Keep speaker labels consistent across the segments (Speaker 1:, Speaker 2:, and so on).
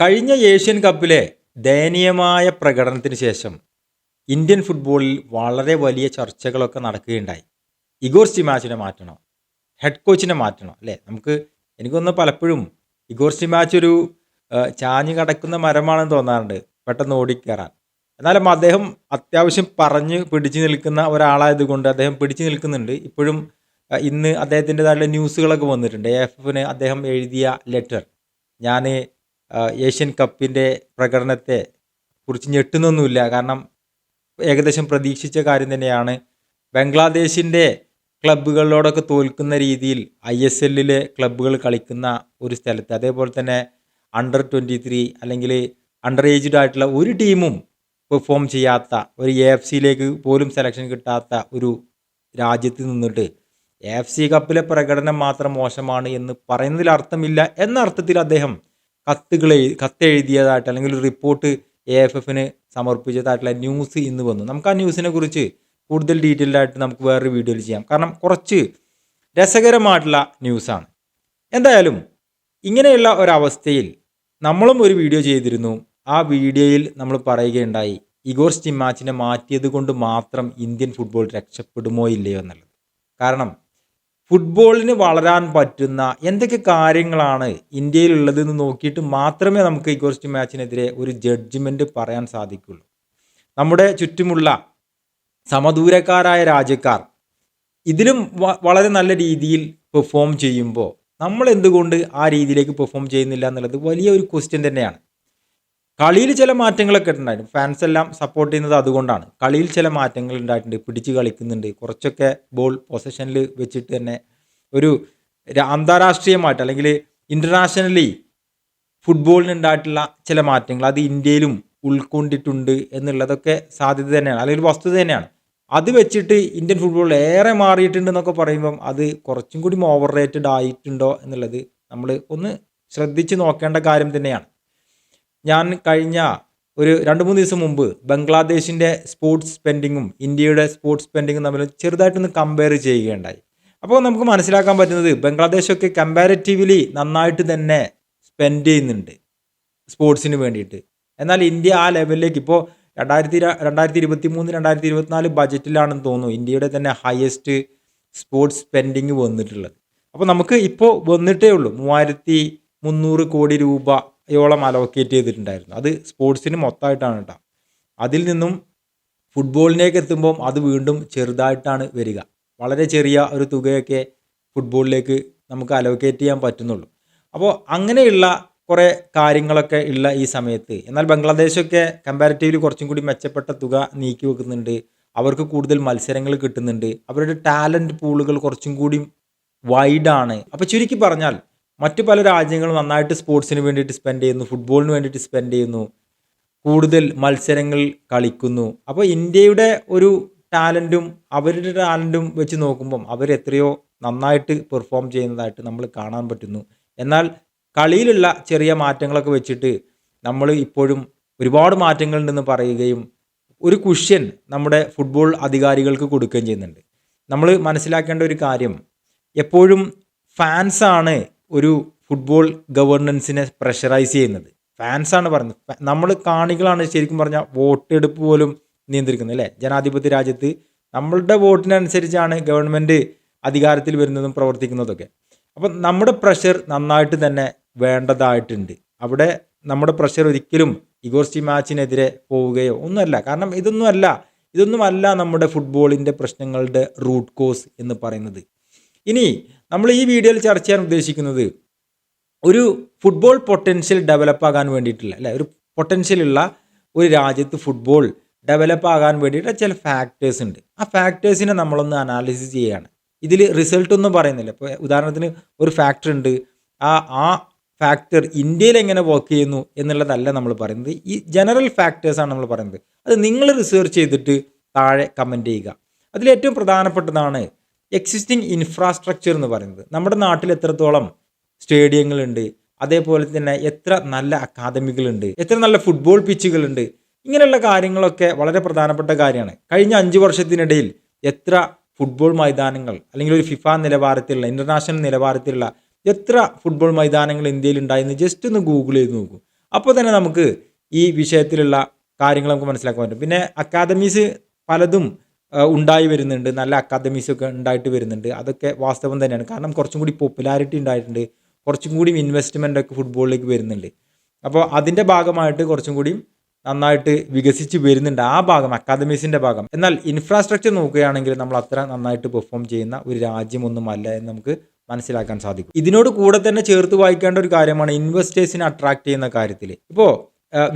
Speaker 1: കഴിഞ്ഞ ഏഷ്യൻ കപ്പിലെ ദയനീയമായ പ്രകടനത്തിന് ശേഷം ഇന്ത്യൻ ഫുട്ബോളിൽ വളരെ വലിയ ചർച്ചകളൊക്കെ നടക്കുകയുണ്ടായി. ഇഗോർ സ്റ്റിമാച്ചിനെ മാറ്റണം, ഹെഡ് കോച്ചിനെ മാറ്റണം അല്ലേ? എനിക്കൊന്ന് പലപ്പോഴും ഇഗോർ സ്റ്റിമാച്ച് ഒരു ചാഞ്ഞ് കടക്കുന്ന മരമാണെന്ന് തോന്നാറുണ്ട്, പെട്ടെന്ന് ഓടിക്കയറാൻ. എന്നാലും അദ്ദേഹം അത്യാവശ്യം പറഞ്ഞ് പിടിച്ചു നിൽക്കുന്ന ഒരാളായതുകൊണ്ട് അദ്ദേഹം പിടിച്ചു നിൽക്കുന്നുണ്ട് ഇപ്പോഴും. ഇന്ന് അദ്ദേഹത്തിൻ്റെതായിട്ടുള്ള ന്യൂസുകളൊക്കെ വന്നിട്ടുണ്ട്. AFFന് അദ്ദേഹം എഴുതിയ ലെറ്റർ, ഞാൻ ഏഷ്യൻ കപ്പിൻ്റെ പ്രകടനത്തെ കുറിച്ച് ഞെട്ടുന്നൊന്നുമില്ല, കാരണം ഏകദേശം പ്രതീക്ഷിച്ച കാര്യം തന്നെയാണ്. ബംഗ്ലാദേശിൻ്റെ ക്ലബ്ബുകളോടൊക്കെ തോൽക്കുന്ന രീതിയിൽ ISLലെ ക്ലബ്ബുകൾ കളിക്കുന്ന ഒരു സ്ഥലത്ത്, അതേപോലെ തന്നെ അണ്ടർ 23 അല്ലെങ്കിൽ അണ്ടർ ഏജ്ഡ് ആയിട്ടുള്ള ഒരു ടീമും പെർഫോം ചെയ്യാത്ത, ഒരു AFCയിലേക്ക് പോലും സെലക്ഷൻ കിട്ടാത്ത ഒരു രാജ്യത്ത് നിന്നിട്ട് AFC കപ്പിലെ പ്രകടനം മാത്രം മോശമാണ് എന്ന് പറയുന്നതിൽ അർത്ഥമില്ല എന്ന അർത്ഥത്തിൽ അദ്ദേഹം കത്തെഴുതിയതായിട്ട് അല്ലെങ്കിൽ ഒരു റിപ്പോർട്ട് AFFന് സമർപ്പിച്ചതായിട്ടുള്ള ന്യൂസ് ഇന്ന് വന്നു. നമുക്ക് ആ ന്യൂസിനെ കുറിച്ച് കൂടുതൽ ഡീറ്റെയിൽഡ് ആയിട്ട് നമുക്ക് വേറൊരു വീഡിയോയിൽ ചെയ്യാം, കാരണം കുറച്ച് രസകരമായിട്ടുള്ള ന്യൂസാണ്. എന്തായാലും ഇങ്ങനെയുള്ള ഒരവസ്ഥയിൽ നമ്മളും ഒരു വീഡിയോ ചെയ്തിരുന്നു. ആ വീഡിയോയിൽ നമ്മൾ പറയുകയുണ്ടായി, ഇഗോർ സ്റ്റിമാച്ചിനെ മാറ്റിയത് കൊണ്ട് മാത്രം ഇന്ത്യൻ ഫുട്ബോൾ രക്ഷപ്പെടുമോ ഇല്ലയോ എന്നുള്ളത്. കാരണം ഫുട്ബോളിന് വളരാൻ പറ്റുന്ന എന്തൊക്കെ കാര്യങ്ങളാണ് ഇന്ത്യയിലുള്ളതെന്ന് നോക്കിയിട്ട് മാത്രമേ നമുക്ക് ഇഗോർ സ്റ്റിമാച്ചിനെതിരെ ഒരു ജഡ്ജ്മെൻറ്റ് പറയാൻ സാധിക്കുള്ളൂ. നമ്മുടെ ചുറ്റുമുള്ള സമദൂരക്കാരായ രാജ്യക്കാർ ഇതിലും വളരെ നല്ല രീതിയിൽ പെർഫോം ചെയ്യുമ്പോൾ നമ്മൾ എന്തുകൊണ്ട് ആ രീതിയിലേക്ക് പെർഫോം ചെയ്യുന്നില്ല എന്നുള്ളത് വലിയ ഒരു ക്വസ്റ്റ്യൻ തന്നെയാണ്. കളിയിൽ ചില മാറ്റങ്ങളൊക്കെ ഉണ്ടായിരുന്നു, ഫാൻസ് എല്ലാം സപ്പോർട്ട് ചെയ്യുന്നത് അതുകൊണ്ടാണ്. കളിയിൽ ചില മാറ്റങ്ങൾ ഉണ്ടായിട്ടുണ്ട്, പിടിച്ച് കളിക്കുന്നുണ്ട്, കുറച്ചൊക്കെ ബോൾ പൊസഷനിൽ വെച്ചിട്ട് തന്നെ ഒരു അന്താരാഷ്ട്രീയമായിട്ട് അല്ലെങ്കിൽ ഇൻ്റർനാഷണലി ഫുട്ബോളിന് ഉണ്ടായിട്ടുള്ള ചില മാറ്റങ്ങൾ അത് ഇന്ത്യയിലും ഉൾക്കൊണ്ടിട്ടുണ്ട് എന്നുള്ളതൊക്കെ സാധ്യത തന്നെയാണ്, അല്ലെങ്കിൽ വസ്തുത തന്നെയാണ്. അത് വെച്ചിട്ട് ഇന്ത്യൻ ഫുട്ബോൾ ഏറെ മാറിയിട്ടുണ്ടെന്നൊക്കെ പറയുമ്പം അത് കുറച്ചും കൂടി ഓവർ റേറ്റഡ് ആയിട്ടുണ്ടോ എന്നുള്ളത് നമ്മൾ ഒന്ന് ശ്രദ്ധിച്ച് നോക്കേണ്ട കാര്യം തന്നെയാണ്. ഞാൻ കഴിഞ്ഞ ഒരു 2-3 ദിവസം മുമ്പ് ബംഗ്ലാദേശിൻ്റെ സ്പോർട്സ് സ്പെൻഡിങ്ങും ഇന്ത്യയുടെ സ്പോർട്സ് സ്പെൻഡിങ്ങും തമ്മിൽ ചെറുതായിട്ടൊന്ന് കമ്പയർ ചെയ്യുകയുണ്ടായി. അപ്പോൾ നമുക്ക് മനസ്സിലാക്കാൻ പറ്റുന്നത് ബംഗ്ലാദേശൊക്കെ കമ്പാരിറ്റീവ്ലി നന്നായിട്ട് തന്നെ സ്പെൻഡ് ചെയ്യുന്നുണ്ട് സ്പോർട്സിന് വേണ്ടിയിട്ട്. എന്നാൽ ഇന്ത്യ ആ ലെവലിലേക്ക് ഇപ്പോൾ 2023-2024 ബജറ്റിലാണെന്ന് തോന്നുന്നു ഇന്ത്യയുടെ തന്നെ ഹയസ്റ്റ് സ്പോർട്സ് സ്പെൻഡിങ് വന്നിട്ടുള്ളത്. അപ്പോൾ നമുക്ക് ഇപ്പോൾ വന്നിട്ടേ ഉള്ളൂ 3300 കോടി രൂപയോളം അലോക്കേറ്റ് ചെയ്തിട്ടുണ്ടായിരുന്നു. അത് സ്പോർട്സിന് മൊത്തമായിട്ടാണ് കേട്ടോ. അതിൽ നിന്നും ഫുട്ബോളിലേക്ക് എത്തുമ്പം അത് വീണ്ടും ചെറുതായിട്ടാണ് വരിക. വളരെ ചെറിയ ഒരു തുകയൊക്കെ ഫുട്ബോളിലേക്ക് നമുക്ക് അലോക്കേറ്റ് ചെയ്യാൻ പറ്റുന്നുള്ളൂ. അപ്പോൾ അങ്ങനെയുള്ള കുറേ കാര്യങ്ങളൊക്കെ ഉള്ള ഈ സമയത്ത് എന്നാൽ ബംഗ്ലാദേശൊക്കെ കമ്പാരിറ്റീവ്ലി കുറച്ചും കൂടി മെച്ചപ്പെട്ട തുക നീക്കി വെക്കുന്നുണ്ട്, അവർക്ക് കൂടുതൽ മത്സരങ്ങൾ കിട്ടുന്നുണ്ട്, അവരുടെ ടാലൻറ്റ് പൂളുകൾ കുറച്ചും കൂടി വൈഡാണ്. അപ്പോൾ ചുരുക്കി പറഞ്ഞാൽ മറ്റു പല രാജ്യങ്ങളും നന്നായിട്ട് സ്പോർട്സിന് വേണ്ടിയിട്ട് സ്പെൻഡ് ചെയ്യുന്നു, ഫുട്ബോളിന് വേണ്ടിയിട്ട് സ്പെൻഡ് ചെയ്യുന്നു, കൂടുതൽ മത്സരങ്ങൾ കളിക്കുന്നു. അപ്പോൾ ഇന്ത്യയുടെ ഒരു ടാലൻറ്റും അവരുടെ ടാലൻറ്റും വെച്ച് നോക്കുമ്പം അവരെത്രയോ നന്നായിട്ട് പെർഫോം ചെയ്യുന്നതായിട്ട് നമ്മൾ കാണാൻ പറ്റുന്നു. എന്നാൽ കളിയിലുള്ള ചെറിയ മാറ്റങ്ങളൊക്കെ വെച്ചിട്ട് നമ്മൾ ഇപ്പോഴും ഒരുപാട് മാറ്റങ്ങളുണ്ടെന്ന് പറയുകയും ഒരു കുഷ്യൻ നമ്മുടെ ഫുട്ബോൾ അധികാരികൾക്ക് കൊടുക്കുകയും ചെയ്യുന്നുണ്ട്. നമ്മൾ മനസ്സിലാക്കേണ്ട ഒരു കാര്യം, എപ്പോഴും ഫാൻസാണ് ഒരു ഫുട്ബോൾ ഗവേണൻസിനെ പ്രഷറൈസ് ചെയ്യുന്നത്. ഫാൻസാണ് പറയുന്നത്, നമ്മൾ കാണികളാണ് ശരിക്കും പറഞ്ഞാൽ വോട്ടെടുപ്പ് പോലും നിയന്ത്രിക്കുന്നത് അല്ലേ? ജനാധിപത്യ രാജ്യത്ത് നമ്മളുടെ വോട്ടിനനുസരിച്ചാണ് ഗവൺമെൻറ് അധികാരത്തിൽ വരുന്നതും പ്രവർത്തിക്കുന്നതൊക്കെ. അപ്പം നമ്മുടെ പ്രഷർ നന്നായിട്ട് തന്നെ വേണ്ടതായിട്ടുണ്ട്. അവിടെ നമ്മുടെ പ്രഷർ ഒരിക്കലും ഇഗോർ സ്റ്റിമാച്ചിനെതിരെ പോവുകയോ ഒന്നുമല്ല. കാരണം ഇതൊന്നുമല്ല നമ്മുടെ ഫുട്ബോളിൻ്റെ പ്രശ്നങ്ങളുടെ റൂട്ട് കോസ് എന്ന് പറയുന്നത്. ഇനി നമ്മൾ ഈ വീഡിയോയിൽ ചർച്ച ചെയ്യാൻ ഉദ്ദേശിക്കുന്നത് ഒരു ഫുട്ബോൾ പൊട്ടൻഷ്യൽ ഡെവലപ്പ് ആകാൻ വേണ്ടിയിട്ടുള്ള അല്ലേ, ഒരു പൊട്ടൻഷ്യലുള്ള ഒരു രാജ്യത്ത് ഫുട്ബോൾ ഡെവലപ്പ് ആകാൻ വേണ്ടിയിട്ട് ചില ഫാക്ടേഴ്സ് ഉണ്ട്. ആ ഫാക്ടേഴ്സിനെ നമ്മളൊന്ന് അനാലിസിസ് ചെയ്യുകയാണ്. ഇതിൽ റിസൾട്ടൊന്നും പറയുന്നില്ല. ഇപ്പോൾ ഉദാഹരണത്തിന് ഒരു ഫാക്ടർ ഉണ്ട്, ആ ഫാക്ടർ ഇന്ത്യയിൽ എങ്ങനെ വർക്ക് ചെയ്യുന്നു എന്നുള്ളതല്ല നമ്മൾ പറയുന്നത്, ഈ ജനറൽ ഫാക്ടേഴ്സാണ് നമ്മൾ പറയുന്നത്. അത് നിങ്ങൾ റിസർച്ച് ചെയ്തിട്ട് താഴെ കമൻറ്റ് ചെയ്യുക. അതിലേറ്റവും പ്രധാനപ്പെട്ടതാണ് എക്സിസ്റ്റിംഗ് ഇൻഫ്രാസ്ട്രക്ചർ എന്ന് പറയുന്നത്. നമ്മുടെ നാട്ടിൽ എത്രത്തോളം സ്റ്റേഡിയങ്ങളുണ്ട്, അതേപോലെ തന്നെ എത്ര നല്ല അക്കാദമികളുണ്ട്, എത്ര നല്ല ഫുട്ബോൾ പിച്ചുകളുണ്ട്, ഇങ്ങനെയുള്ള കാര്യങ്ങളൊക്കെ വളരെ പ്രധാനപ്പെട്ട കാര്യമാണ്. കഴിഞ്ഞ 5 വർഷത്തിനിടയിൽ എത്ര ഫുട്ബോൾ മൈതാനങ്ങൾ അല്ലെങ്കിൽ ഒരു ഫിഫ നിലവാരത്തിലുള്ള ഇൻ്റർനാഷണൽ നിലവാരത്തിലുള്ള എത്ര ഫുട്ബോൾ മൈതാനങ്ങൾ ഇന്ത്യയിൽ ഉണ്ടായെന്ന് ജസ്റ്റ് ഒന്ന് ഗൂഗിൾ ചെയ്ത് നോക്കൂ. അപ്പോൾ തന്നെ നമുക്ക് ഈ വിഷയത്തിലുള്ള കാര്യങ്ങൾ നമുക്ക് മനസ്സിലാക്കാൻ പറ്റും. പിന്നെ അക്കാദമീസ് പലതും ഉണ്ടായി വരുന്നുണ്ട്, നല്ല അക്കാദമീസൊക്കെ ഉണ്ടായിട്ട് വരുന്നുണ്ട്. അതൊക്കെ വാസ്തവം തന്നെയാണ്. കാരണം കുറച്ചും കൂടി പോപ്പുലാരിറ്റി ഉണ്ടായിട്ടുണ്ട്, കുറച്ചും കൂടി ഇൻവെസ്റ്റ്മെൻ്റ് ഒക്കെ ഫുട്ബോളിലേക്ക് വരുന്നുണ്ട്. അപ്പോൾ അതിൻ്റെ ഭാഗമായിട്ട് കുറച്ചും കൂടി നന്നായിട്ട് വികസിച്ച് വരുന്നുണ്ട് ആ ഭാഗം, അക്കാദമീസിൻ്റെ ഭാഗം. എന്നാൽ ഇൻഫ്രാസ്ട്രക്ചർ നോക്കുകയാണെങ്കിൽ നമ്മൾ അത്ര നന്നായിട്ട് പെർഫോം ചെയ്യുന്ന ഒരു രാജ്യമൊന്നുമല്ല എന്ന് നമുക്ക് മനസ്സിലാക്കാൻ സാധിക്കും. ഇതിനോട് കൂടെ തന്നെ ചേർത്ത് വായിക്കേണ്ട ഒരു കാര്യമാണ് ഇൻവെസ്റ്റേഴ്സിനെ അട്രാക്ട് ചെയ്യുന്ന കാര്യത്തിൽ. ഇപ്പോൾ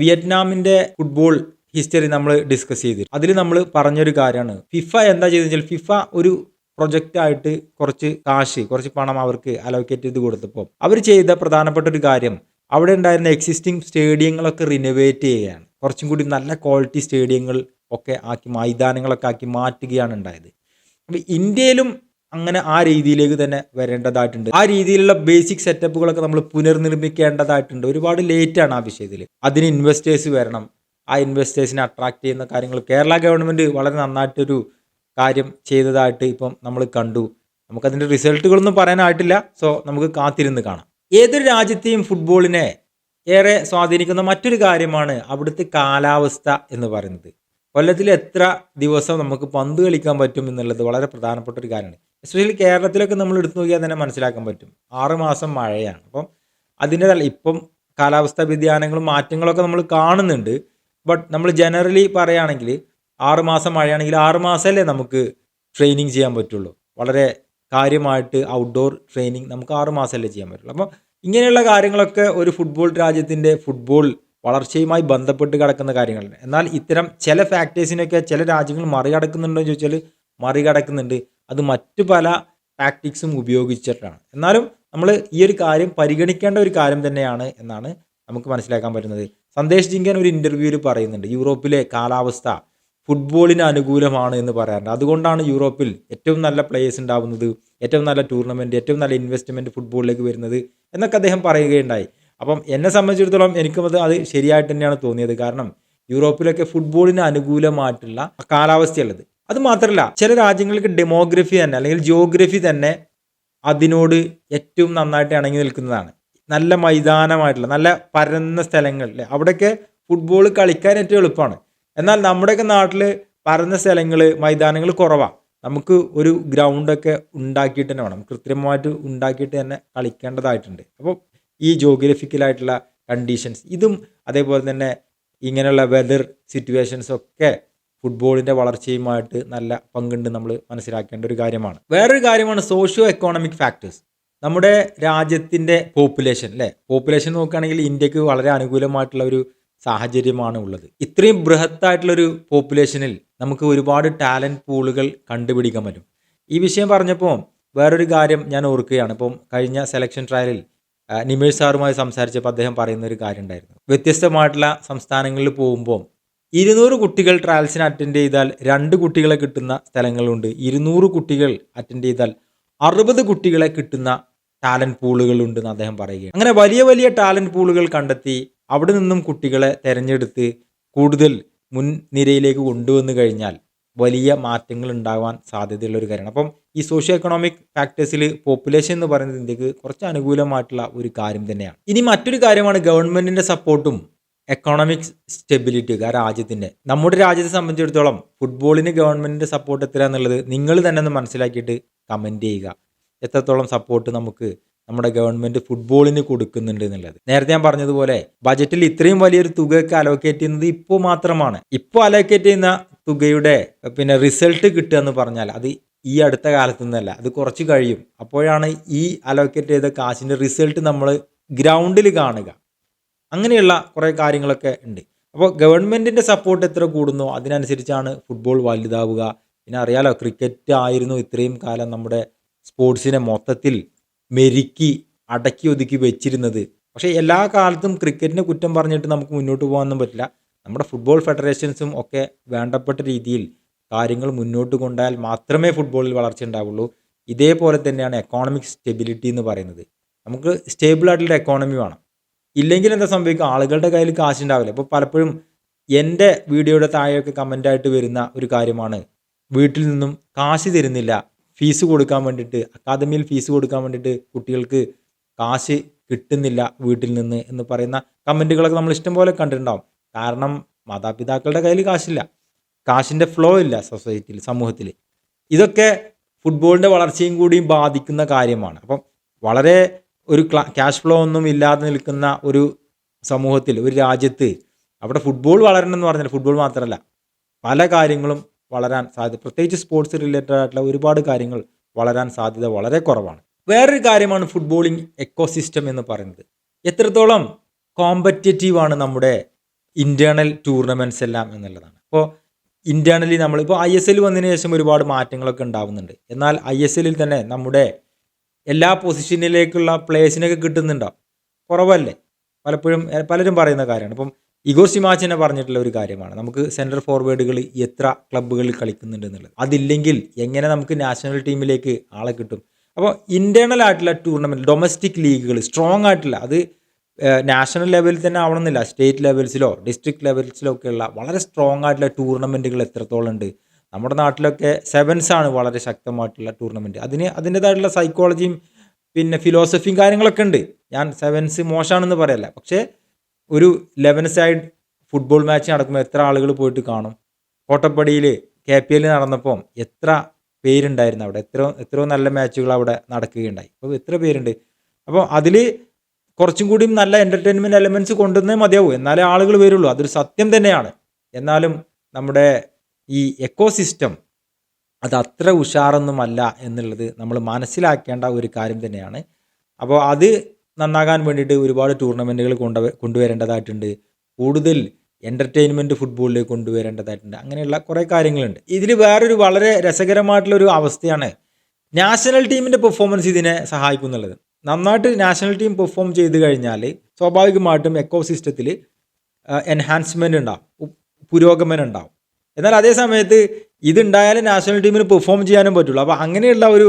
Speaker 1: വിയറ്റ്നാമിൻ്റെ ഫുട്ബോൾ ഹിസ്റ്ററി നമ്മൾ ഡിസ്കസ് ചെയ്തു. അതിൽ നമ്മൾ പറഞ്ഞൊരു കാര്യമാണ്, ഫിഫ എന്താ ചെയ്തതെന്ന് വെച്ചാൽ ഫിഫ ഒരു പ്രൊജക്റ്റായിട്ട് കുറച്ച് പണം അവർക്ക് അലോക്കേറ്റ് ചെയ്ത് കൊടുത്തപ്പോൾ അവർ ചെയ്ത പ്രധാനപ്പെട്ട ഒരു കാര്യം അവിടെ ഉണ്ടായിരുന്ന എക്സിസ്റ്റിംഗ് സ്റ്റേഡിയങ്ങളൊക്കെ റിനോവേറ്റ് ചെയ്യുകയാണ്. കുറച്ചും കൂടി നല്ല ക്വാളിറ്റി സ്റ്റേഡിയങ്ങൾ ഒക്കെ ആക്കി, മൈതാനങ്ങളൊക്കെ ആക്കി മാറ്റുകയാണ് ഉണ്ടായത്. അപ്പോൾ ഇന്ത്യയിലും അങ്ങനെ ആ രീതിയിലേക്ക് തന്നെ വരേണ്ടതായിട്ടുണ്ട്. ആ രീതിയിലുള്ള ബേസിക് സെറ്റപ്പുകളൊക്കെ നമ്മൾ പുനർനിർമ്മിക്കേണ്ടതായിട്ടുണ്ട്. ഒരുപാട് ലേറ്റാണ് ആ വിഷയത്തിൽ. അതിന് ഇൻവെസ്റ്റേഴ്സ് വരണം. ആ ഇൻവെസ്റ്റേഴ്സിനെ അട്രാക്ട് ചെയ്യുന്ന കാര്യങ്ങൾ കേരള ഗവൺമെൻറ് വളരെ നന്നായിട്ടൊരു കാര്യം ചെയ്തതായിട്ട് ഇപ്പം നമ്മൾ കണ്ടു. നമുക്കതിൻ്റെ റിസൾട്ടുകളൊന്നും പറയാനായിട്ടില്ല. സോ നമുക്ക് കാത്തിരുന്ന് കാണാം. ഏതൊരു രാജ്യത്തെയും ഫുട്ബോളിനെ ഏറെ സ്വാധീനിക്കുന്ന മറ്റൊരു കാര്യമാണ് അവിടുത്തെ കാലാവസ്ഥ എന്ന് പറയുന്നത്. കൊല്ലത്തിൽ എത്ര ദിവസം നമുക്ക് പന്ത് കളിക്കാൻ പറ്റും എന്നുള്ളത് വളരെ പ്രധാനപ്പെട്ട ഒരു കാര്യമാണ്. എസ്പെഷ്യലി കേരളത്തിലൊക്കെ നമ്മൾ എടുത്തു നോക്കിയാൽ തന്നെ മനസ്സിലാക്കാൻ പറ്റും. 6 മാസം മഴയാണ്. അപ്പം അതിൻ്റെതല്ല, ഇപ്പം കാലാവസ്ഥാ വ്യതിയാനങ്ങളും മാറ്റങ്ങളൊക്കെ നമ്മൾ കാണുന്നുണ്ട്. ബട്ട് നമ്മൾ ജനറലി പറയുകയാണെങ്കിൽ 6 മാസം മഴയാണെങ്കിൽ 6 മാസമല്ലേ നമുക്ക് ട്രെയിനിങ് ചെയ്യാൻ പറ്റുള്ളൂ. വളരെ കാര്യമായിട്ട് ഔട്ട്ഡോർ ട്രെയിനിങ് നമുക്ക് 6 മാസമല്ലേ ചെയ്യാൻ പറ്റുള്ളൂ. അപ്പോൾ ഇങ്ങനെയുള്ള കാര്യങ്ങളൊക്കെ ഒരു ഫുട്ബോൾ രാജ്യത്തിൻ്റെ ഫുട്ബോൾ വളർച്ചയുമായി ബന്ധപ്പെട്ട് കിടക്കുന്ന കാര്യങ്ങളാണ്. എന്നാൽ ഇത്തരം ചില ഫാക്ടേഴ്സിനൊക്കെ ചില രാജ്യങ്ങൾ മറികടക്കുന്നുണ്ടോ എന്ന് ചോദിച്ചാൽ മറികടക്കുന്നുണ്ട്. അത് മറ്റു പല ടാക്ടിക്സും ഉപയോഗിച്ചിട്ടാണ്. എന്നാലും നമ്മൾ ഈ ഒരു കാര്യം പരിഗണിക്കേണ്ട ഒരു കാര്യം തന്നെയാണ് എന്നാണ് നമുക്ക് മനസ്സിലാക്കാൻ പറ്റുന്നത്. സന്ദേശ് ജിങ്കൻ ഒരു ഇൻ്റർവ്യൂവിൽ പറയുന്നുണ്ട്, യൂറോപ്പിലെ കാലാവസ്ഥ ഫുട്ബോളിന് അനുകൂലമാണ് എന്ന് പറയാറുണ്ട്. അതുകൊണ്ടാണ് യൂറോപ്പിൽ ഏറ്റവും നല്ല പ്ലേയേഴ്സ് ഉണ്ടാവുന്നത്, ഏറ്റവും നല്ല ടൂർണമെൻറ്റ്, ഏറ്റവും നല്ല ഇൻവെസ്റ്റ്മെൻറ്റ് ഫുട്ബോളിലേക്ക് വരുന്നത് എന്നൊക്കെ അദ്ദേഹം പറയുകയുണ്ടായി. അപ്പം എന്നെ സംബന്ധിച്ചിടത്തോളം എനിക്കും അത് ശരിയായിട്ട് തന്നെയാണ് തോന്നിയത്. കാരണം യൂറോപ്പിലൊക്കെ ഫുട്ബോളിന് അനുകൂലമായിട്ടുള്ള കാലാവസ്ഥയുള്ളത്. അത് മാത്രമല്ല, ചില രാജ്യങ്ങൾക്ക് ഡെമോഗ്രഫി തന്നെ അല്ലെങ്കിൽ ജിയോഗ്രഫി തന്നെ അതിനോട് ഏറ്റവും നന്നായിട്ട് ഇണങ്ങി നിൽക്കുന്നതാണ്. നല്ല മൈതാനമായിട്ടുള്ള നല്ല പരന്ന സ്ഥലങ്ങളിൽ അവിടെയൊക്കെ ഫുട്ബോൾ കളിക്കാൻ ഏറ്റവും എളുപ്പമാണ്. എന്നാൽ നമ്മുടെയൊക്കെ നാട്ടിൽ പരന്ന സ്ഥലങ്ങൾ, മൈതാനങ്ങൾ കുറവാണ്. നമുക്ക് ഒരു ഗ്രൗണ്ടൊക്കെ ഉണ്ടാക്കിയിട്ട് തന്നെ വേണം, കൃത്രിമമായിട്ട് ഉണ്ടാക്കിയിട്ട് തന്നെ കളിക്കേണ്ടതായിട്ടുണ്ട്. അപ്പോൾ ഈ ജിയോഗ്രഫിക്കലായിട്ടുള്ള കണ്ടീഷൻസ് ഇതും അതേപോലെ തന്നെ ഇങ്ങനെയുള്ള വെതർ സിറ്റുവേഷൻസൊക്കെ ഫുട്ബോളിൻ്റെ വളർച്ചയുമായിട്ട് നല്ല പങ്കുണ്ട് നമ്മൾ മനസ്സിലാക്കേണ്ട ഒരു കാര്യമാണ്. വേറൊരു കാര്യമാണ് സോഷ്യോ എക്കോണമിക് ഫാക്ടേഴ്സ്. നമ്മുടെ രാജ്യത്തിൻ്റെ പോപ്പുലേഷൻ പോപ്പുലേഷൻ നോക്കുകയാണെങ്കിൽ ഇന്ത്യക്ക് വളരെ അനുകൂലമായിട്ടുള്ള ഒരു സാഹചര്യമാണ് ഉള്ളത്. ഇത്രയും ബൃഹത്തായിട്ടുള്ളൊരു പോപ്പുലേഷനിൽ നമുക്ക് ഒരുപാട് ടാലൻറ്റ് പൂളുകൾ കണ്ടുപിടിക്കാൻ പറ്റും. ഈ വിഷയം പറഞ്ഞപ്പോൾ വേറൊരു കാര്യം ഞാൻ ഓർക്കുകയാണ്. ഇപ്പം കഴിഞ്ഞ സെലക്ഷൻ ട്രയലിൽ നിമേഷ് സാറുമായി സംസാരിച്ചപ്പോൾ അദ്ദേഹം പറയുന്ന ഒരു കാര്യം ഉണ്ടായിരുന്നു. വ്യത്യസ്തമായിട്ടുള്ള സംസ്ഥാനങ്ങളിൽ പോകുമ്പോൾ 200 കുട്ടികൾ ട്രയൽസിന് അറ്റൻഡ് ചെയ്താൽ 2 കുട്ടികളെ കിട്ടുന്ന സ്ഥലങ്ങളുണ്ട്. 200 കുട്ടികൾ അറ്റൻഡ് ചെയ്താൽ 60 കുട്ടികളെ കിട്ടുന്ന ടാലൻറ്റ് പൂളുകളുണ്ടെന്ന് അദ്ദേഹം പറയുകയാണ്. അങ്ങനെ വലിയ വലിയ ടാലൻറ്റ് പൂളുകൾ കണ്ടെത്തി അവിടെ നിന്നും കുട്ടികളെ തിരഞ്ഞെടുത്ത് കൂടുതൽ മുൻനിരയിലേക്ക് കൊണ്ടുവന്നു കഴിഞ്ഞാൽ വലിയ മാറ്റങ്ങൾ ഉണ്ടാകാൻ സാധ്യതയുള്ള ഒരു കാര്യമാണ്. അപ്പം ഈ സോഷ്യോ എക്കണോമിക് ഫാക്ടേഴ്സിൽ പോപ്പുലേഷൻ എന്ന് പറയുന്നത് ഇന്ത്യക്ക് കുറച്ച് അനുകൂലമായിട്ടുള്ള ഒരു കാര്യം തന്നെയാണ്. ഇനി മറ്റൊരു കാര്യമാണ് ഗവൺമെൻറ്റിൻ്റെ സപ്പോർട്ടും എക്കണോമിക് സ്റ്റെബിലിറ്റി ആ രാജ്യത്തിൻ്റെ. നമ്മുടെ രാജ്യത്തെ സംബന്ധിച്ചിടത്തോളം ഫുട്ബോളിന് ഗവൺമെൻറ്റിൻ്റെ സപ്പോർട്ട് എത്ര എന്നുള്ളത് നിങ്ങൾ തന്നെ ഒന്ന് മനസ്സിലാക്കിയിട്ട് കമൻറ്റ് ചെയ്യുക. എത്രത്തോളം സപ്പോർട്ട് നമുക്ക് നമ്മുടെ ഗവൺമെൻറ് ഫുട്ബോളിന് കൊടുക്കുന്നുണ്ട് എന്നുള്ളത്. നേരത്തെ ഞാൻ പറഞ്ഞതുപോലെ ബജറ്റിൽ ഇത്രയും വലിയൊരു തുകയൊക്കെ അലോക്കേറ്റ് ചെയ്യുന്നത് ഇപ്പോൾ മാത്രമാണ്. ഇപ്പോൾ അലോക്കേറ്റ് ചെയ്യുന്ന തുകയുടെ റിസൾട്ട് കിട്ടുക എന്ന് പറഞ്ഞാൽ അത് ഈ അടുത്ത കാലത്തു നിന്നല്ല, അത് കുറച്ച് കഴിയും. അപ്പോഴാണ് ഈ അലോക്കേറ്റ് ചെയ്ത കാശിൻ്റെ റിസൾട്ട് നമ്മൾ ഗ്രൗണ്ടിൽ കാണുക. അങ്ങനെയുള്ള കുറേ കാര്യങ്ങളൊക്കെ ഉണ്ട്. അപ്പോൾ ഗവൺമെൻറ്റിൻ്റെ സപ്പോർട്ട് എത്ര കൂടുന്നോ അതിനനുസരിച്ചാണ് ഫുട്ബോൾ വലുതാവുക. പിന്നെ അറിയാലോ, ക്രിക്കറ്റ് ആയിരുന്നു ഇത്രയും കാലം നമ്മുടെ സ്പോർട്സിനെ മൊത്തത്തിൽ മെരുക്കി അടക്കി ഒതുക്കി വെച്ചിരുന്നത്. പക്ഷേ എല്ലാ കാലത്തും ക്രിക്കറ്റിനെ കുറ്റം പറഞ്ഞിട്ട് നമുക്ക് മുന്നോട്ട് പോകാനൊന്നും പറ്റില്ല. നമ്മുടെ ഫുട്ബോൾ ഫെഡറേഷൻസും ഒക്കെ വേണ്ടപ്പെട്ട രീതിയിൽ കാര്യങ്ങൾ മുന്നോട്ട് കൊണ്ടുപോയാൽ മാത്രമേ ഫുട്ബോളിൽ വളർച്ച ഉണ്ടാവുള്ളൂ. ഇതേപോലെ തന്നെയാണ് എക്കോണമിക് സ്റ്റെബിലിറ്റി എന്ന് പറയുന്നത്. നമുക്ക് സ്റ്റേബിളായിട്ടുള്ള എക്കോണമി വേണം. ഇല്ലെങ്കിൽ എന്താ സംഭവിക്കുക, ആളുകളുടെ കയ്യിൽ കാശുണ്ടാവില്ല. അപ്പോൾ പലപ്പോഴും എൻ്റെ വീഡിയോയുടെ താഴെയൊക്കെ കമൻ്റായിട്ട് വരുന്ന ഒരു കാര്യമാണ്, വീട്ടിൽ നിന്നും കാശ് തരുന്നില്ല, ഫീസ് കൊടുക്കാൻ വേണ്ടിയിട്ട്, അക്കാദമിയിൽ ഫീസ് കൊടുക്കാൻ വേണ്ടിയിട്ട് കുട്ടികൾക്ക് കാശ് കിട്ടുന്നില്ല വീട്ടിൽ നിന്ന് എന്ന് പറയുന്ന കമൻറ്റുകളൊക്കെ നമ്മൾ ഇഷ്ടംപോലെ കണ്ടിട്ടുണ്ടാവും. കാരണം മാതാപിതാക്കളുടെ കയ്യിൽ കാശില്ല, കാശിൻ്റെ ഫ്ലോ ഇല്ല സൊസൈറ്റിയിൽ, സമൂഹത്തിൽ. ഇതൊക്കെ ഫുട്ബോളിൻ്റെ വളർച്ചയും കൂടിയും ബാധിക്കുന്ന കാര്യമാണ്. അപ്പം വളരെ ഒരു ക്യാഷ് ഫ്ലോ ഒന്നും ഇല്ലാതെ നിൽക്കുന്ന ഒരു സമൂഹത്തിൽ, ഒരു രാജ്യത്ത് അവിടെ ഫുട്ബോൾ വളരണം എന്ന് പറഞ്ഞാൽ ഫുട്ബോൾ മാത്രമല്ല പല കാര്യങ്ങളും വളരാൻ സാധ്യത, പ്രത്യേകിച്ച് സ്പോർട്സ് റിലേറ്റഡ് ആയിട്ടുള്ള ഒരുപാട് കാര്യങ്ങൾ വളരാൻ സാധ്യത വളരെ കുറവാണ്. വേറൊരു കാര്യമാണ് ഫുട്ബോളിംഗ് എക്കോസിസ്റ്റം എന്ന് പറയുന്നത്. എത്രത്തോളം കോമ്പറ്റേറ്റീവാണ് നമ്മുടെ ഇൻറ്റേർണൽ ടൂർണമെൻറ്റ്സ് എല്ലാം എന്നുള്ളതാണ്. അപ്പോൾ ഇൻറ്റേർണലി നമ്മളിപ്പോൾ ISL വന്നതിന് ശേഷം ഒരുപാട് മാറ്റങ്ങളൊക്കെ ഉണ്ടാവുന്നുണ്ട്. എന്നാൽ ISLൽ തന്നെ നമ്മുടെ എല്ലാ പൊസിഷനിലേക്കുള്ള പ്ലേയേഴ്സിനൊക്കെ കിട്ടുന്നുണ്ടോ? കുറവല്ലേ? പലരും പറയുന്ന കാര്യമാണ്. ഇപ്പം ഇഗോർ സ്റ്റിമാച്ച് തന്നെ പറഞ്ഞിട്ടുള്ള ഒരു കാര്യമാണ്, നമുക്ക് സെൻട്രൽ ഫോർവേഡുകൾ എത്ര ക്ലബ്ബുകളിൽ കളിക്കുന്നുണ്ട് എന്നുള്ളത്. അതില്ലെങ്കിൽ എങ്ങനെ നമുക്ക് നാഷണൽ ടീമിലേക്ക് ആളെ കിട്ടും? അപ്പോൾ ഇൻറ്റേർണൽ ആയിട്ടുള്ള ടൂർണമെൻറ്റ്, ഡൊമസ്റ്റിക് ലീഗുകൾ സ്ട്രോങ് ആയിട്ടുള്ള, അത് നാഷണൽ ലെവലിൽ തന്നെ ആവണമെന്നില്ല, സ്റ്റേറ്റ് ലെവൽസിലോ ഡിസ്ട്രിക്ട് ലെവൽസിലോ ഒക്കെയുള്ള വളരെ സ്ട്രോങ് ആയിട്ടുള്ള ടൂർണമെൻറ്റുകൾ എത്രത്തോളം ഉണ്ട്. നമ്മുടെ നാട്ടിലൊക്കെ സെവൻസ് ആണ് വളരെ ശക്തമായിട്ടുള്ള ടൂർണമെൻറ്റ്. അതിൻ്റേതായിട്ടുള്ള സൈക്കോളജിയും പിന്നെ ഫിലോസഫിയും കാര്യങ്ങളൊക്കെ ഉണ്ട്. ഞാൻ സെവൻസ് മോശമാണെന്ന് പറയല്ല, പക്ഷേ ഒരു 11 സൈഡ് ഫുട്ബോൾ മാച്ച് നടക്കുമ്പോൾ എത്ര ആളുകൾ പോയിട്ട് കാണും? കോട്ടപ്പടിയിൽ KPL നടന്നപ്പോൾ എത്ര പേരുണ്ടായിരുന്നു അവിടെ, എത്രയോ നല്ല മാച്ചുകൾ അവിടെ നടക്കുകയുണ്ടായി. അപ്പോൾ എത്ര പേരുണ്ട്? അപ്പോൾ അതിൽ കുറച്ചും കൂടിയും നല്ല എൻ്റർടൈൻമെൻറ്റ് എലമെൻറ്റ്സ് കൊണ്ടുവന്നേ മതിയാവും, എന്നാലേ ആളുകൾ വരുള്ളൂ. അതൊരു സത്യം തന്നെയാണ്. എന്നാലും നമ്മുടെ ഈ എക്കോസിസ്റ്റം അത് അത്ര ഉഷാറൊന്നുമല്ല എന്നുള്ളത് നമ്മൾ മനസ്സിലാക്കേണ്ട ഒരു കാര്യം തന്നെയാണ്. അപ്പോൾ അത് നന്നാകാൻ വേണ്ടിയിട്ട് ഒരുപാട് ടൂർണമെൻറ്റുകൾ കൊണ്ടുവരേണ്ടതായിട്ടുണ്ട്. കൂടുതൽ എൻ്റർടൈൻമെൻറ്റ് ഫുട്ബോളിലേക്ക് കൊണ്ടുവരേണ്ടതായിട്ടുണ്ട്. അങ്ങനെയുള്ള കുറേ കാര്യങ്ങളുണ്ട്. ഇതിൽ വേറൊരു വളരെ രസകരമായിട്ടുള്ളൊരു അവസ്ഥയാണ് നാഷണൽ ടീമിൻ്റെ പെർഫോമൻസ് ഇതിനെ സഹായിക്കും എന്നുള്ളത്. നന്നായിട്ട് നാഷണൽ ടീം പെർഫോം ചെയ്ത് കഴിഞ്ഞാൽ സ്വാഭാവികമായിട്ടും എക്കോസിസ്റ്റത്തിൽ എൻഹാൻസ്മെൻറ്റ് ഉണ്ടാവും, പുരോഗമനം ഉണ്ടാവും. എന്നാൽ അതേ സമയത്ത് ഇതുണ്ടായാലും നാഷണൽ ടീമിന് പെർഫോം ചെയ്യാനും പറ്റുള്ളൂ. അപ്പോൾ അങ്ങനെയുള്ള ഒരു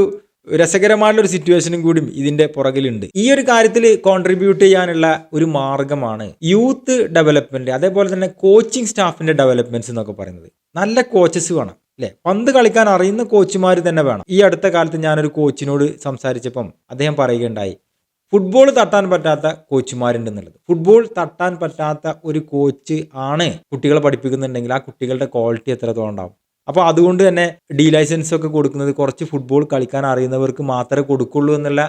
Speaker 1: രസകരമായിട്ടുള്ളൊരു സിറ്റുവേഷനും കൂടി ഇതിൻ്റെ പുറകിലുണ്ട്. ഈ ഒരു കാര്യത്തിൽ കോൺട്രിബ്യൂട്ട് ചെയ്യാനുള്ള ഒരു മാർഗ്ഗമാണ് യൂത്ത് ഡെവലപ്മെൻറ്റ്, അതേപോലെ തന്നെ കോച്ചിങ് സ്റ്റാഫിൻ്റെ ഡെവലപ്മെൻറ്റ്സ് എന്നൊക്കെ പറയുന്നത്. നല്ല കോച്ചസ് വേണം അല്ലേ? പന്ത് കളിക്കാൻ അറിയുന്ന കോച്ചുമാർ തന്നെ വേണം. ഈ അടുത്ത കാലത്ത് ഞാനൊരു കോച്ചിനോട് സംസാരിച്ചപ്പം അദ്ദേഹം പറയുകയുണ്ടായി, ഫുട്ബോൾ തട്ടാൻ പറ്റാത്ത കോച്ചുമാരുണ്ടെന്നുള്ളത്. ഫുട്ബോൾ തട്ടാൻ പറ്റാത്ത ഒരു കോച്ച് ആണ് കുട്ടികളെ പഠിപ്പിക്കുന്നുണ്ടെങ്കിൽ ആ കുട്ടികളുടെ ക്വാളിറ്റി എത്രത്തോളം ഉണ്ടാവും. അപ്പോൾ അതുകൊണ്ട് തന്നെ ലൈസൻസ് ഒക്കെ കൊടുക്കുന്നത് കുറച്ച് ഫുട്ബോൾ കളിക്കാൻ അറിയുന്നവർക്ക് മാത്രമേ കൊടുക്കുള്ളൂ എന്നുള്ള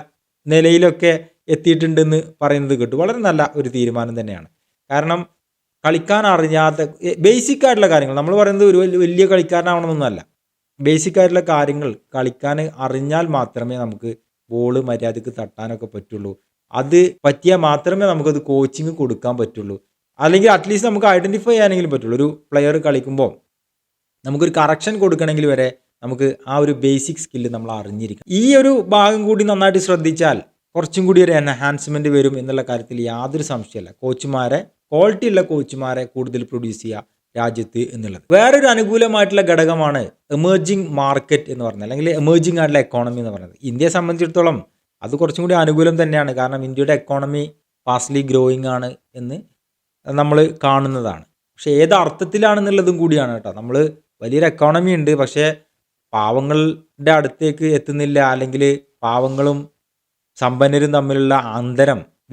Speaker 1: നിലയിലൊക്കെ എത്തിയിട്ടുണ്ടെന്ന് പറയുന്നത് കേട്ടു. വളരെ നല്ല ഒരു തീരുമാനം തന്നെയാണ്. കാരണം കളിക്കാൻ അറിയാത്ത ബേസിക് ആയിട്ടുള്ള കാര്യങ്ങൾ, നമ്മൾ പറയുന്നത് ഒരു വലിയ കളിക്കാരനാവണമെന്നല്ല, ബേസിക് ആയിട്ടുള്ള കാര്യങ്ങൾ കളിക്കാൻ അറിഞ്ഞാൽ മാത്രമേ നമുക്ക് ബോൾ മര്യാദക്ക് തട്ടാനൊക്കെ പറ്റുള്ളൂ. അത് പറ്റിയാൽ മാത്രമേ നമുക്കത് കോച്ചിങ് കൊടുക്കാൻ പറ്റുള്ളൂ. അല്ലെങ്കിൽ അറ്റ്ലീസ്റ്റ് നമുക്ക് ഐഡൻറ്റിഫൈ ചെയ്യാനെങ്കിലും പറ്റുള്ളൂ. ഒരു പ്ലെയർ കളിക്കുമ്പോൾ നമുക്കൊരു കറക്ഷൻ കൊടുക്കണമെങ്കിൽ വരെ നമുക്ക് ആ ഒരു ബേസിക് സ്കില്ല് നമ്മൾ അറിഞ്ഞിരിക്കണം. ഈ ഒരു ഭാഗം കൂടി നന്നായിട്ട് ശ്രദ്ധിച്ചാൽ കുറച്ചും കൂടി ഒരു എൻഹാൻസ്മെൻറ്റ് വരും എന്നുള്ള കാര്യത്തിൽ യാതൊരു സംശയമല്ല. ക്വാളിറ്റി ഉള്ള കോച്ചുമാരെ കൂടുതൽ പ്രൊഡ്യൂസ് ചെയ്യുക രാജ്യത്ത് എന്നുള്ളത്. വേറൊരു അനുകൂലമായിട്ടുള്ള ഘടകമാണ് എമേർജിങ് മാർക്കറ്റ് എന്ന് പറഞ്ഞാൽ, അല്ലെങ്കിൽ എമേർജിങ് ആയിട്ടുള്ള എക്കോണമി എന്ന് പറയുന്നത്. ഇന്ത്യയെ സംബന്ധിച്ചിടത്തോളം അത് കുറച്ചും കൂടി അനുകൂലം തന്നെയാണ്. കാരണം ഇന്ത്യയുടെ എക്കോണമി ഫാസ്റ്റ്ലി ഗ്രോയിങ് ആണ് എന്ന് നമ്മൾ കാണുന്നതാണ്. പക്ഷേ ഏത് അർത്ഥത്തിലാണെന്നുള്ളതും കൂടിയാണ് കേട്ടോ. നമ്മൾ വലിയൊരു എക്കോണമി ഉണ്ട്, പക്ഷേ പാവങ്ങളുടെ അടുത്തേക്ക് എത്തുന്നില്ല, അല്ലെങ്കിൽ പാവങ്ങളും സമ്പന്നരും തമ്മിലുള്ള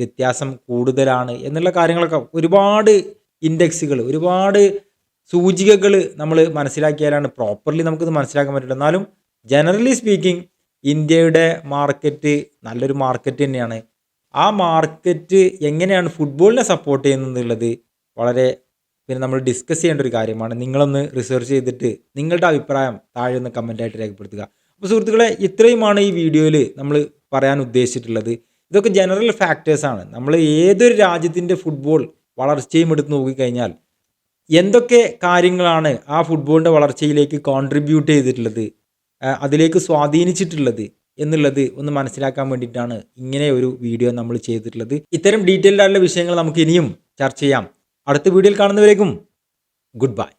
Speaker 1: വ്യത്യാസം കൂടുതലാണ് എന്നുള്ള കാര്യങ്ങളൊക്കെ ഒരുപാട് ഇൻഡെക്സുകൾ, ഒരുപാട് സൂചികകൾ നമ്മൾ മനസ്സിലാക്കിയാലാണ് പ്രോപ്പർലി നമുക്കിത് മനസ്സിലാക്കാൻ പറ്റുള്ളൂ. എന്നാലും ജനറലി സ്പീക്കിംഗ് ഇന്ത്യയുടെ മാർക്കറ്റ് നല്ലൊരു മാർക്കറ്റ് തന്നെയാണ്. ആ മാർക്കറ്റ് എങ്ങനെയാണ് ഫുട്ബോളിനെ സപ്പോർട്ട് ചെയ്യുന്നതെന്നുള്ളത് വളരെ നമ്മൾ ഡിസ്കസ് ചെയ്യേണ്ട ഒരു കാര്യമാണ്. നിങ്ങളൊന്ന് റിസർച്ച് ചെയ്തിട്ട് നിങ്ങളുടെ അഭിപ്രായം താഴെ ഒന്ന് കമൻറ്റായിട്ട് രേഖപ്പെടുത്തുക. അപ്പോൾ സുഹൃത്തുക്കളെ, ഇത്രയുമാണ് ഈ വീഡിയോയിൽ നമ്മൾ പറയാൻ ഉദ്ദേശിച്ചിട്ടുള്ളത്. ഇതൊക്കെ ജനറൽ ഫാക്ടേഴ്സാണ്. നമ്മൾ ഏതൊരു രാജ്യത്തിൻ്റെ ഫുട്ബോൾ വളർച്ചയും എടുത്ത് നോക്കിക്കഴിഞ്ഞാൽ എന്തൊക്കെ കാര്യങ്ങളാണ് ആ ഫുട്ബോളിൻ്റെ വളർച്ചയിലേക്ക് കോൺട്രിബ്യൂട്ട് ചെയ്തിട്ടുള്ളത്, അതിലേക്ക് സ്വാധീനിച്ചിട്ടുള്ളത് എന്നുള്ളത് ഒന്ന് മനസ്സിലാക്കാൻ വേണ്ടിയിട്ടാണ് ഇങ്ങനെ ഒരു വീഡിയോ നമ്മൾ ചെയ്തിട്ടുള്ളത്. ഇത്തരം ഡീറ്റെയിൽഡ് ആയിട്ടുള്ള വിഷയങ്ങൾ നമുക്ക് ഇനിയും ചർച്ച ചെയ്യാം. അടുത്ത വീഡിയോയിൽ കാണുന്നവരേക്കും ഗുഡ് ബൈ.